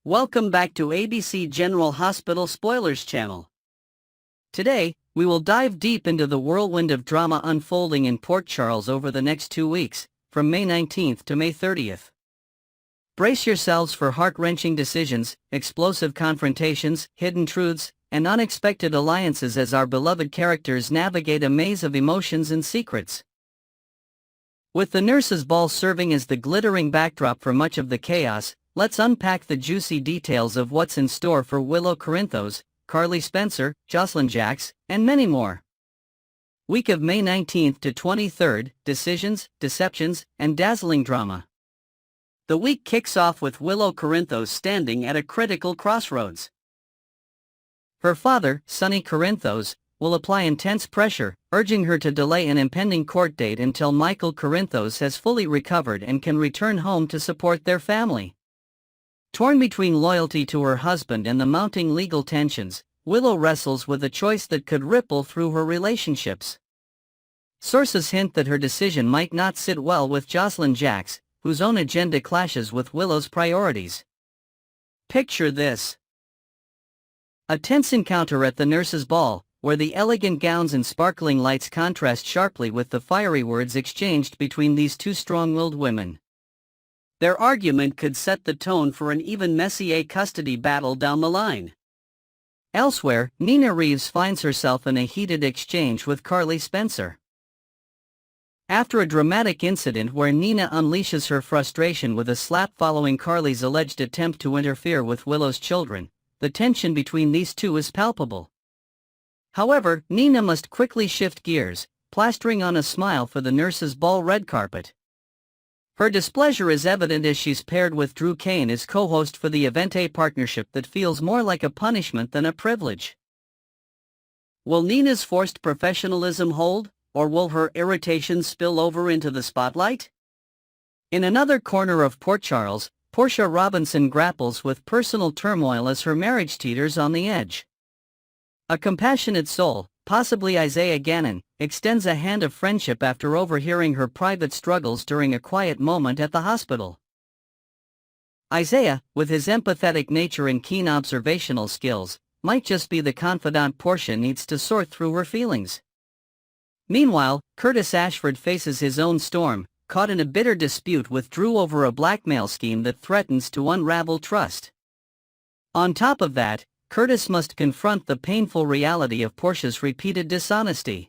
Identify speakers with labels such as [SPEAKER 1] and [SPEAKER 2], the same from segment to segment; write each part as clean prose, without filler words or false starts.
[SPEAKER 1] Welcome back to ABC General Hospital Spoilers channel. Today, we will dive deep into the whirlwind of drama unfolding in Port Charles over the next 2 weeks, from May 19th to May 30th. Brace yourselves for heart-wrenching decisions, explosive confrontations, hidden truths, and unexpected alliances as our beloved characters navigate a maze of emotions and secrets. With the nurses' ball serving as the glittering backdrop for much of the chaos, let's unpack the juicy details of what's in store for Willow Corinthos, Carly Spencer, Jocelyn Jacks, and many more. Week of May 19th to 23rd, decisions, deceptions, and dazzling drama. The week kicks off with Willow Corinthos standing at a critical crossroads. Her father, Sonny Corinthos, will apply intense pressure, urging her to delay an impending court date until Michael Corinthos has fully recovered and can return home to support their family. Torn between loyalty to her husband and the mounting legal tensions, Willow wrestles with a choice that could ripple through her relationships. Sources hint that her decision might not sit well with Jocelyn Jacks, whose own agenda clashes with Willow's priorities. Picture this: a tense encounter at the nurses' ball, where the elegant gowns and sparkling lights contrast sharply with the fiery words exchanged between these two strong-willed women. Their argument could set the tone for an even messier custody battle down the line. Elsewhere, Nina Reeves finds herself in a heated exchange with Carly Spencer. After a dramatic incident where Nina unleashes her frustration with a slap following Carly's alleged attempt to interfere with Willow's children, the tension between these two is palpable. However, Nina must quickly shift gears, plastering on a smile for the nurses' ball red carpet. Her displeasure is evident as she's paired with Drew Kane as co-host for the Event A partnership that feels more like a punishment than a privilege. Will Nina's forced professionalism hold, or will her irritation spill over into the spotlight? In another corner of Port Charles, Portia Robinson grapples with personal turmoil as her marriage teeters on the edge. A compassionate soul, possibly Isaiah Gannon, extends a hand of friendship after overhearing her private struggles during a quiet moment at the hospital. Isaiah, with his empathetic nature and keen observational skills, might just be the confidant Portia needs to sort through her feelings. Meanwhile, Curtis Ashford faces his own storm, caught in a bitter dispute with Drew over a blackmail scheme that threatens to unravel trust. On top of that, Curtis must confront the painful reality of Portia's repeated dishonesty.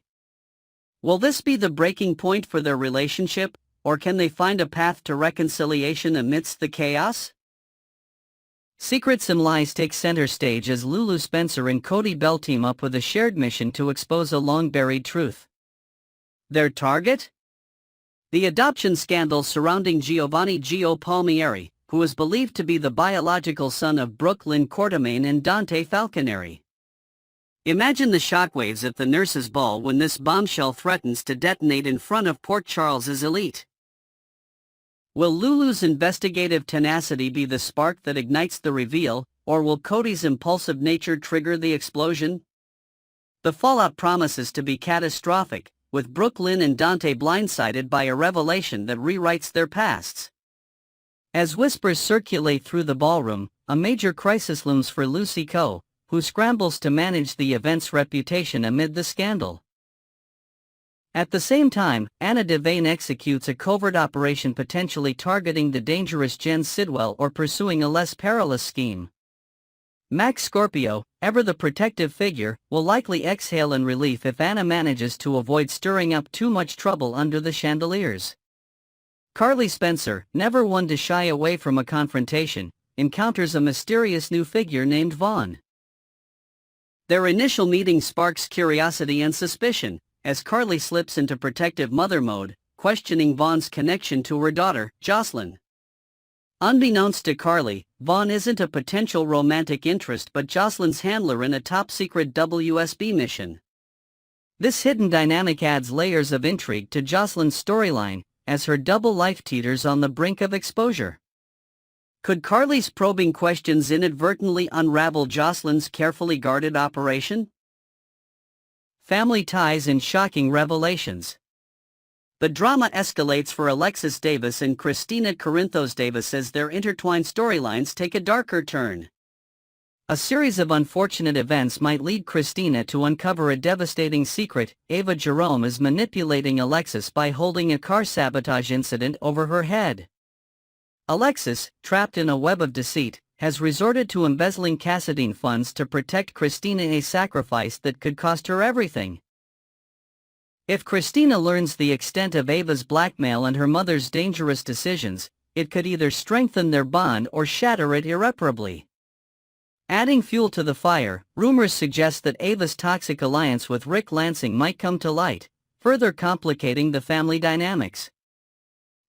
[SPEAKER 1] Will this be the breaking point for their relationship, or can they find a path to reconciliation amidst the chaos? Secrets and lies take center stage as Lulu Spencer and Cody Bell team up with a shared mission to expose a long-buried truth. Their target? The adoption scandal surrounding Giovanni "Gio" Palmieri, who is believed to be the biological son of Brooke Lynn Quartermain and Dante Falconeri. Imagine the shockwaves at the nurses' ball when this bombshell threatens to detonate in front of Port Charles's elite. Will Lulu's investigative tenacity be the spark that ignites the reveal, or will Cody's impulsive nature trigger the explosion? The fallout promises to be catastrophic, with Brooke Lynn and Dante blindsided by a revelation that rewrites their pasts. As whispers circulate through the ballroom, a major crisis looms for Lucy Coe, who scrambles to manage the event's reputation amid the scandal. At the same time, Anna Devane executes a covert operation potentially targeting the dangerous Jen Sidwell or pursuing a less perilous scheme. Max Scorpio, ever the protective figure, will likely exhale in relief if Anna manages to avoid stirring up too much trouble under the chandeliers. Carly Spencer, never one to shy away from a confrontation, encounters a mysterious new figure named Vaughn. Their initial meeting sparks curiosity and suspicion, as Carly slips into protective mother mode, questioning Vaughn's connection to her daughter, Jocelyn. Unbeknownst to Carly, Vaughn isn't a potential romantic interest but Jocelyn's handler in a top-secret WSB mission. This hidden dynamic adds layers of intrigue to Jocelyn's storyline, as her double life teeters on the brink of exposure. Could Carly's probing questions inadvertently unravel Jocelyn's carefully guarded operation? Family ties and shocking revelations. The drama escalates for Alexis Davis and Christina Corinthos Davis as their intertwined storylines take a darker turn. A series of unfortunate events might lead Christina to uncover a devastating secret. Ava Jerome is manipulating Alexis by holding a car sabotage incident over her head. Alexis, trapped in a web of deceit, has resorted to embezzling Cassadine funds to protect Christina, a sacrifice that could cost her everything. If Christina learns the extent of Ava's blackmail and her mother's dangerous decisions, it could either strengthen their bond or shatter it irreparably. Adding fuel to the fire, rumors suggest that Ava's toxic alliance with Rick Lansing might come to light, further complicating the family dynamics.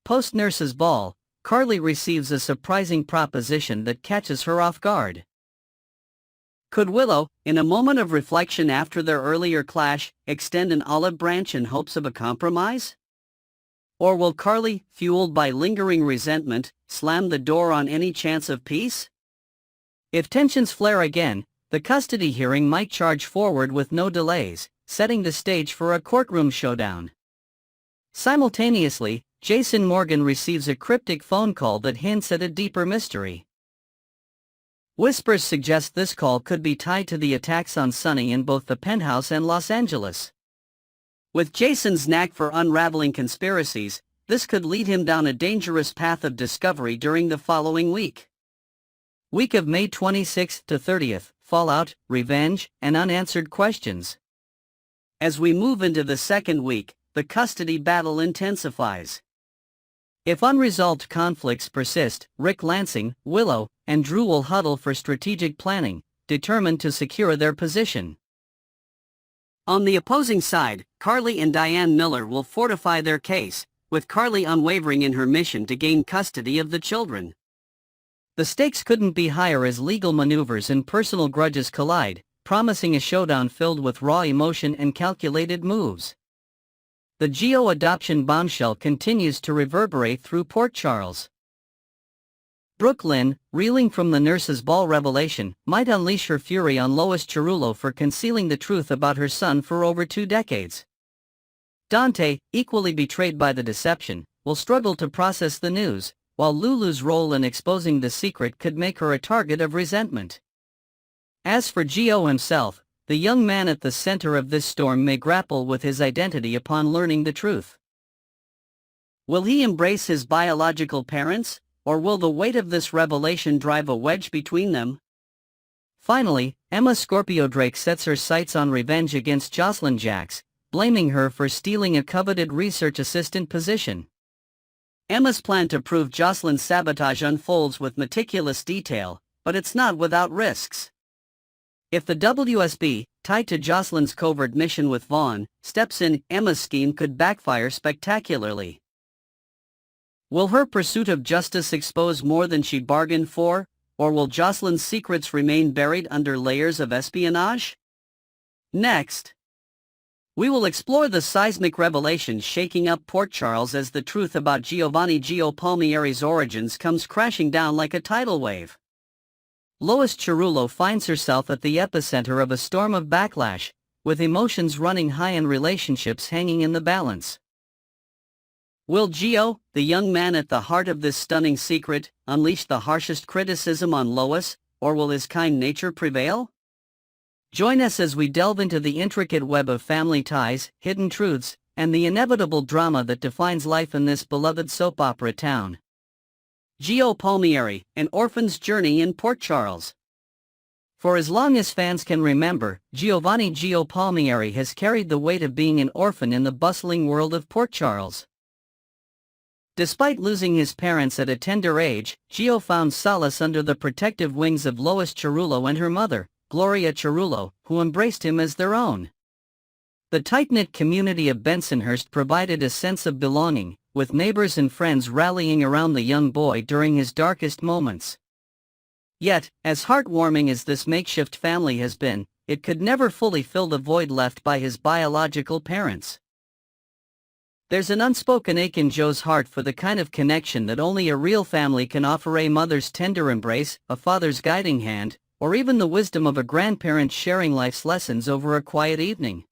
[SPEAKER 1] Post-Nurse's Ball, Carly receives a surprising proposition that catches her off guard. Could Willow, in a moment of reflection after their earlier clash, extend an olive branch in hopes of a compromise? Or will Carly, fueled by lingering resentment, slam the door on any chance of peace? If tensions flare again, the custody hearing might charge forward with no delays, setting the stage for a courtroom showdown. Simultaneously, Jason Morgan receives a cryptic phone call that hints at a deeper mystery. Whispers suggest this call could be tied to the attacks on Sunny in both the penthouse and Los Angeles. With Jason's knack for unraveling conspiracies, this could lead him down a dangerous path of discovery during the following week. Week of May 26th to 30th, fallout, revenge, and unanswered questions. As we move into the second week, the custody battle intensifies. If unresolved conflicts persist, Rick Lansing, Willow, and Drew will huddle for strategic planning, determined to secure their position. On the opposing side, Carly and Diane Miller will fortify their case, with Carly unwavering in her mission to gain custody of the children. The stakes couldn't be higher as legal maneuvers and personal grudges collide, promising a showdown filled with raw emotion and calculated moves. The Gio adoption bombshell continues to reverberate through Port Charles. Brooklyn, reeling from the Nurse's Ball revelation, might unleash her fury on Lois Cerullo for concealing the truth about her son for over 2 decades. Dante, equally betrayed by the deception, will struggle to process the news, while Lulu's role in exposing the secret could make her a target of resentment. As for Gio himself, the young man at the center of this storm may grapple with his identity upon learning the truth. Will he embrace his biological parents, or will the weight of this revelation drive a wedge between them? Finally, Emma Scorpio Drake sets her sights on revenge against Jocelyn Jacks, blaming her for stealing a coveted research assistant position. Emma's plan to prove Jocelyn's sabotage unfolds with meticulous detail, but it's not without risks. If the WSB, tied to Jocelyn's covert mission with Vaughn, steps in, Emma's scheme could backfire spectacularly. Will her pursuit of justice expose more than she bargained for, or will Jocelyn's secrets remain buried under layers of espionage? Next, we will explore the seismic revelations shaking up Port Charles as the truth about Giovanni Gio Palmieri's origins comes crashing down like a tidal wave. Lois Cerullo finds herself at the epicenter of a storm of backlash, with emotions running high and relationships hanging in the balance. Will Gio, the young man at the heart of this stunning secret, unleash the harshest criticism on Lois, or will his kind nature prevail? Join us as we delve into the intricate web of family ties, hidden truths, and the inevitable drama that defines life in this beloved soap opera town. Gio Palmieri, An Orphan's Journey in Port Charles. For as long as fans can remember, Giovanni Gio Palmieri has carried the weight of being an orphan in the bustling world of Port Charles. Despite losing his parents at a tender age, Gio found solace under the protective wings of Lois Cerullo and her mother, Gloria Cerullo, who embraced him as their own. The tight-knit community of Bensonhurst provided a sense of belonging, with neighbors and friends rallying around the young boy during his darkest moments. Yet, as heartwarming as this makeshift family has been, it could never fully fill the void left by his biological parents. There's an unspoken ache in Joe's heart for the kind of connection that only a real family can offer: a mother's tender embrace, a father's guiding hand, or even the wisdom of a grandparent sharing life's lessons over a quiet evening.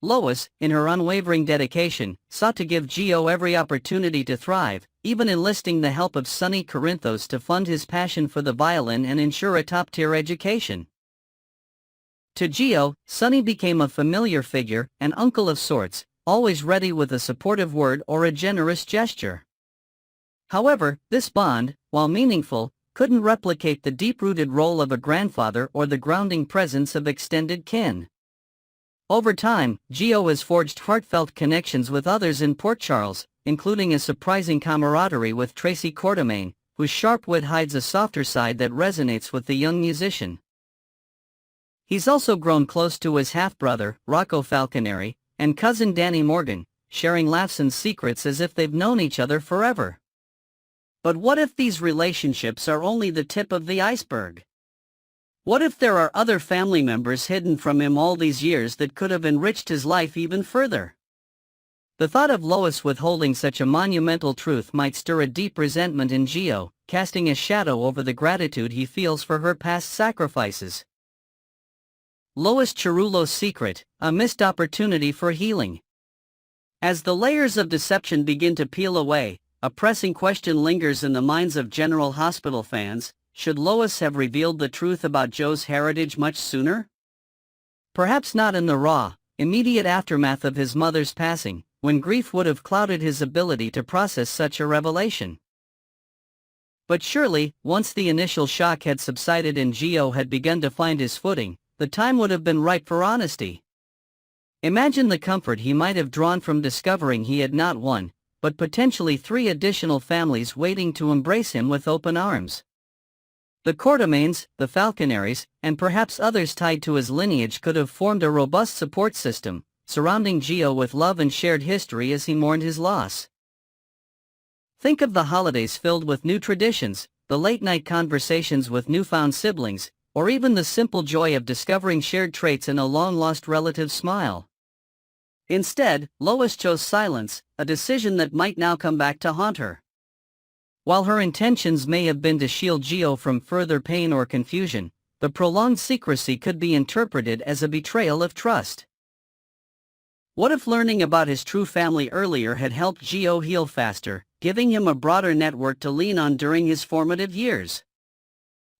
[SPEAKER 1] Lois, in her unwavering dedication, sought to give Gio every opportunity to thrive, even enlisting the help of Sonny Corinthos to fund his passion for the violin and ensure a top-tier education. To Gio, Sonny became a familiar figure, an uncle of sorts, always ready with a supportive word or a generous gesture. However, this bond, while meaningful, couldn't replicate the deep-rooted role of a grandfather or the grounding presence of extended kin. Over time, Gio has forged heartfelt connections with others in Port Charles, including a surprising camaraderie with Tracy Quartermain, whose sharp wit hides a softer side that resonates with the young musician. He's also grown close to his half-brother, Rocco Falconeri, and cousin Danny Morgan, sharing laughs and secrets as if they've known each other forever. But what if these relationships are only the tip of the iceberg? What if there are other family members hidden from him all these years that could have enriched his life even further? The thought of Lois withholding such a monumental truth might stir a deep resentment in Gio, casting a shadow over the gratitude he feels for her past sacrifices. Lois Cerullo's secret, a missed opportunity for healing. As the layers of deception begin to peel away, a pressing question lingers in the minds of General Hospital fans: should Lois have revealed the truth about Joe's heritage much sooner? Perhaps not in the raw, immediate aftermath of his mother's passing, when grief would have clouded his ability to process such a revelation. But surely, once the initial shock had subsided and Gio had begun to find his footing, the time would have been ripe for honesty. Imagine the comfort he might have drawn from discovering he had not one, but potentially 3 additional families waiting to embrace him with open arms. The Quartermains, the Falconeris, and perhaps others tied to his lineage could have formed a robust support system, surrounding Gio with love and shared history as he mourned his loss. Think of the holidays filled with new traditions, the late-night conversations with newfound siblings, or even the simple joy of discovering shared traits in a long-lost relative's smile. Instead, Lois chose silence, a decision that might now come back to haunt her. While her intentions may have been to shield Gio from further pain or confusion, the prolonged secrecy could be interpreted as a betrayal of trust. What if learning about his true family earlier had helped Gio heal faster, giving him a broader network to lean on during his formative years?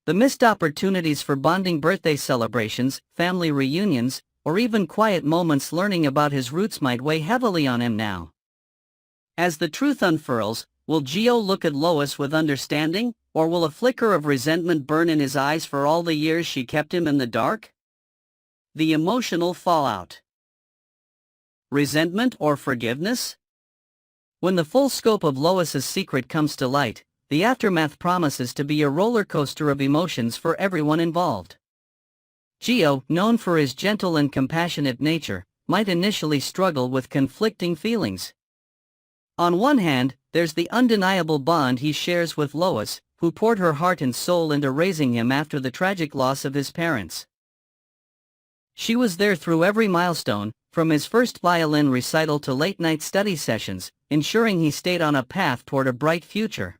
[SPEAKER 1] The missed opportunities for bonding birthday celebrations, family reunions, or even quiet moments learning about his roots might weigh heavily on him now. As the truth unfurls, will Gio look at Lois with understanding, or will a flicker of resentment burn in his eyes for all the years she kept him in the dark? The emotional fallout. Resentment or forgiveness? When the full scope of Lois's secret comes to light, the aftermath promises to be a roller coaster of emotions for everyone involved. Gio, known for his gentle and compassionate nature, might initially struggle with conflicting feelings. On one hand, there's the undeniable bond he shares with Lois, who poured her heart and soul into raising him after the tragic loss of his parents. She was there through every milestone, from his first violin recital to late-night study sessions, ensuring he stayed on a path toward a bright future.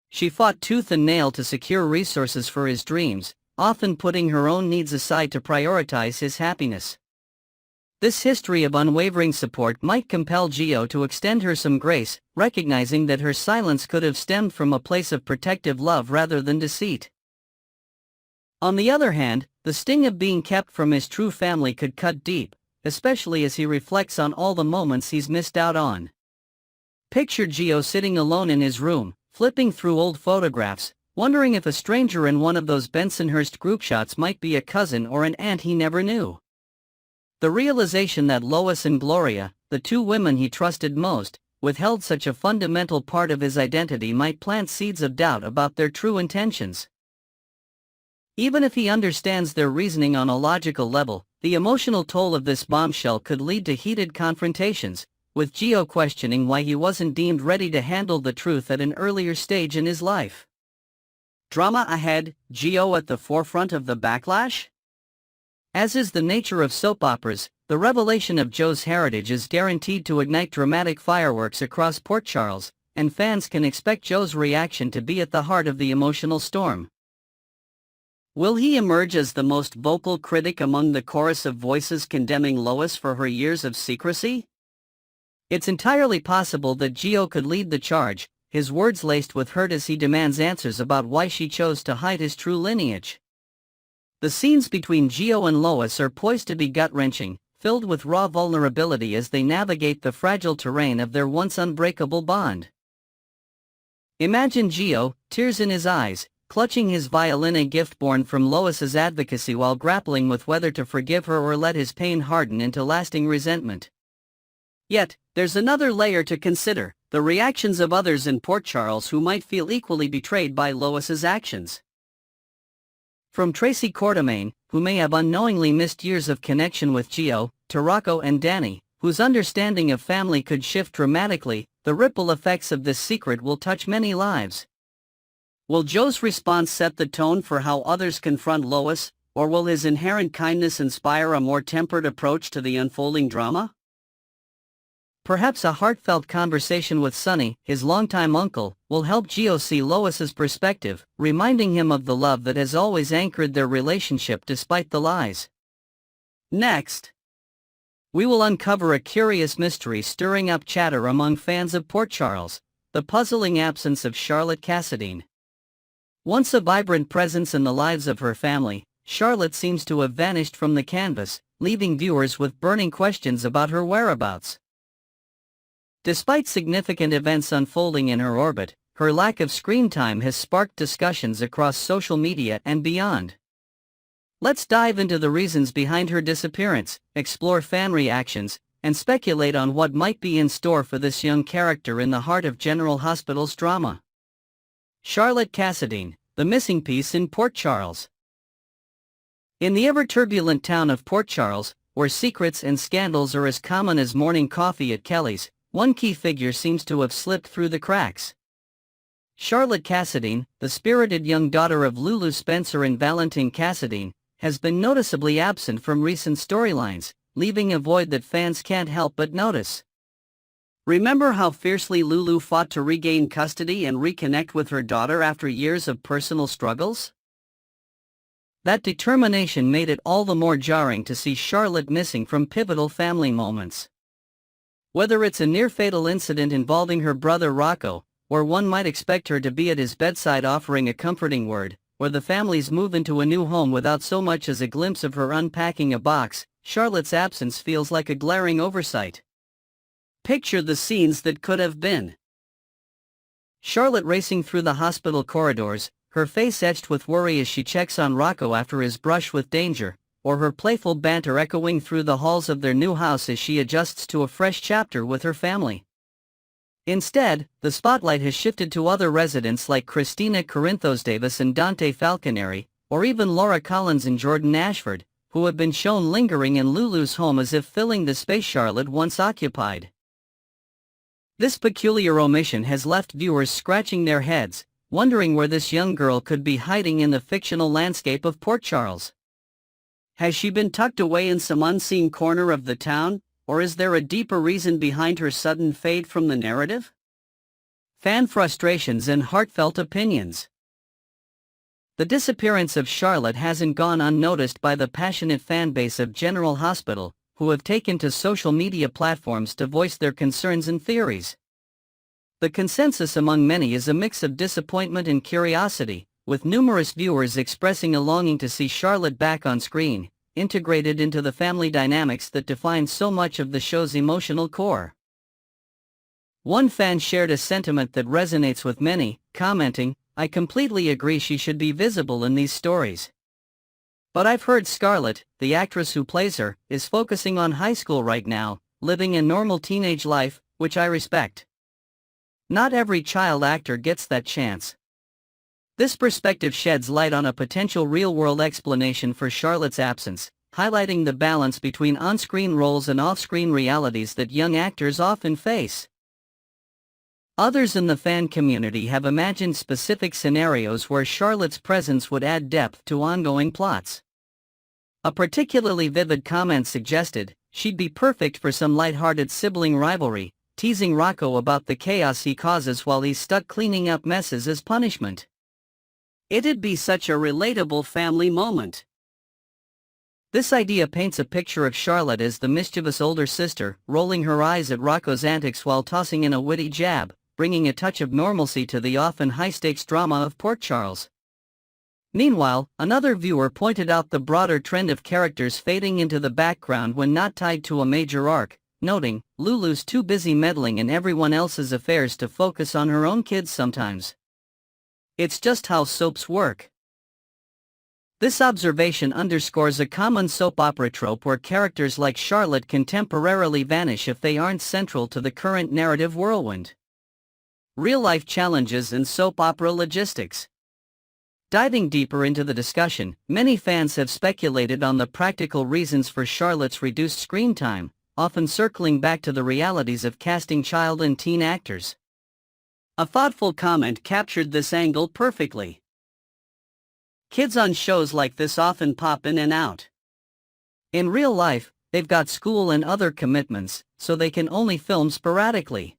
[SPEAKER 1] She fought tooth and nail to secure resources for his dreams, often putting her own needs aside to prioritize his happiness. This history of unwavering support might compel Gio to extend her some grace, recognizing that her silence could have stemmed from a place of protective love rather than deceit. On the other hand, the sting of being kept from his true family could cut deep, especially as he reflects on all the moments he's missed out on. Picture Gio sitting alone in his room, flipping through old photographs, wondering if a stranger in one of those Bensonhurst group shots might be a cousin or an aunt he never knew. The realization that Lois and Gloria, the 2 women he trusted most, withheld such a fundamental part of his identity might plant seeds of doubt about their true intentions. Even if he understands their reasoning on a logical level, the emotional toll of this bombshell could lead to heated confrontations, with Gio questioning why he wasn't deemed ready to handle the truth at an earlier stage in his life. Drama ahead, Gio at the forefront of the backlash? As is the nature of soap operas, the revelation of Joe's heritage is guaranteed to ignite dramatic fireworks across Port Charles, and fans can expect Joe's reaction to be at the heart of the emotional storm. Will he emerge as the most vocal critic among the chorus of voices condemning Lois for her years of secrecy? It's entirely possible that Gio could lead the charge, his words laced with hurt as he demands answers about why she chose to hide his true lineage. The scenes between Gio and Lois are poised to be gut-wrenching, filled with raw vulnerability as they navigate the fragile terrain of their once unbreakable bond. Imagine Gio, tears in his eyes, clutching his violin, a gift born from Lois's advocacy, while grappling with whether to forgive her or let his pain harden into lasting resentment. Yet, there's another layer to consider: the reactions of others in Port Charles who might feel equally betrayed by Lois's actions. From Tracy Quartermain, who may have unknowingly missed years of connection with Gio, to Rocco and Danny, whose understanding of family could shift dramatically, the ripple effects of this secret will touch many lives. Will Joe's response set the tone for how others confront Lois, or will his inherent kindness inspire a more tempered approach to the unfolding drama? Perhaps a heartfelt conversation with Sonny, his longtime uncle, will help Gio see Lois's perspective, reminding him of the love that has always anchored their relationship despite the lies. Next, we will uncover a curious mystery stirring up chatter among fans of Port Charles: the puzzling absence of Charlotte Cassadine. Once a vibrant presence in the lives of her family, Charlotte seems to have vanished from the canvas, leaving viewers with burning questions about her whereabouts. Despite significant events unfolding in her orbit, her lack of screen time has sparked discussions across social media and beyond. Let's dive into the reasons behind her disappearance, explore fan reactions, and speculate on what might be in store for this young character in the heart of General Hospital's drama. Charlotte Cassadine, the missing piece in Port Charles. In the ever-turbulent town of Port Charles, where secrets and scandals are as common as morning coffee at Kelly's, one key figure seems to have slipped through the cracks. Charlotte Cassadine, the spirited young daughter of Lulu Spencer and Valentine Cassadine, has been noticeably absent from recent storylines, leaving a void that fans can't help but notice. Remember how fiercely Lulu fought to regain custody and reconnect with her daughter after years of personal struggles? That determination made it all the more jarring to see Charlotte missing from pivotal family moments. Whether it's a near-fatal incident involving her brother Rocco, where one might expect her to be at his bedside offering a comforting word, or the family's move into a new home without so much as a glimpse of her unpacking a box, Charlotte's absence feels like a glaring oversight. Picture the scenes that could have been. Charlotte racing through the hospital corridors, her face etched with worry as she checks on Rocco after his brush with danger, or her playful banter echoing through the halls of their new house as she adjusts to a fresh chapter with her family. Instead, the spotlight has shifted to other residents like Christina Corinthos Davis and Dante Falconeri, or even Laura Collins and Jordan Ashford, who have been shown lingering in Lulu's home as if filling the space Charlotte once occupied. This peculiar omission has left viewers scratching their heads, wondering where this young girl could be hiding in the fictional landscape of Port Charles. Has she been tucked away in some unseen corner of the town, or is there a deeper reason behind her sudden fade from the narrative? Fan frustrations and heartfelt opinions. The disappearance of Charlotte hasn't gone unnoticed by the passionate fan base of General Hospital, who have taken to social media platforms to voice their concerns and theories. The consensus among many is a mix of disappointment and curiosity, with numerous viewers expressing a longing to see Charlotte back on screen, integrated into the family dynamics that define so much of the show's emotional core. One fan shared a sentiment that resonates with many, commenting, "I completely agree she should be visible in these stories. But I've heard Scarlett, the actress who plays her, is focusing on high school right now, living a normal teenage life, which I respect. Not every child actor gets that chance." This perspective sheds light on a potential real-world explanation for Charlotte's absence, highlighting the balance between on-screen roles and off-screen realities that young actors often face. Others in the fan community have imagined specific scenarios where Charlotte's presence would add depth to ongoing plots. A particularly vivid comment suggested, "She'd be perfect for some lighthearted sibling rivalry, teasing Rocco about the chaos he causes while he's stuck cleaning up messes as punishment." It'd be such a relatable family moment. This idea paints a picture of Charlotte as the mischievous older sister, rolling her eyes at Rocco's antics while tossing in a witty jab, bringing a touch of normalcy to the often high-stakes drama of Port Charles. Meanwhile, another viewer pointed out the broader trend of characters fading into the background when not tied to a major arc, noting, "Lulu's too busy meddling in everyone else's affairs to focus on her own kids sometimes. It's just how soaps work." This observation underscores a common soap opera trope where characters like Charlotte can temporarily vanish if they aren't central to the current narrative whirlwind. Real-life challenges in soap opera logistics. Diving deeper into the discussion, many fans have speculated on the practical reasons for Charlotte's reduced screen time, often circling back to the realities of casting child and teen actors. A thoughtful comment captured this angle perfectly. "Kids on shows like this often pop in and out. In real life, they've got school and other commitments, so they can only film sporadically.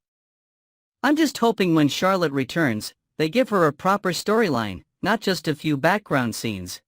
[SPEAKER 1] I'm just hoping when Charlotte returns, they give her a proper storyline, not just a few background scenes."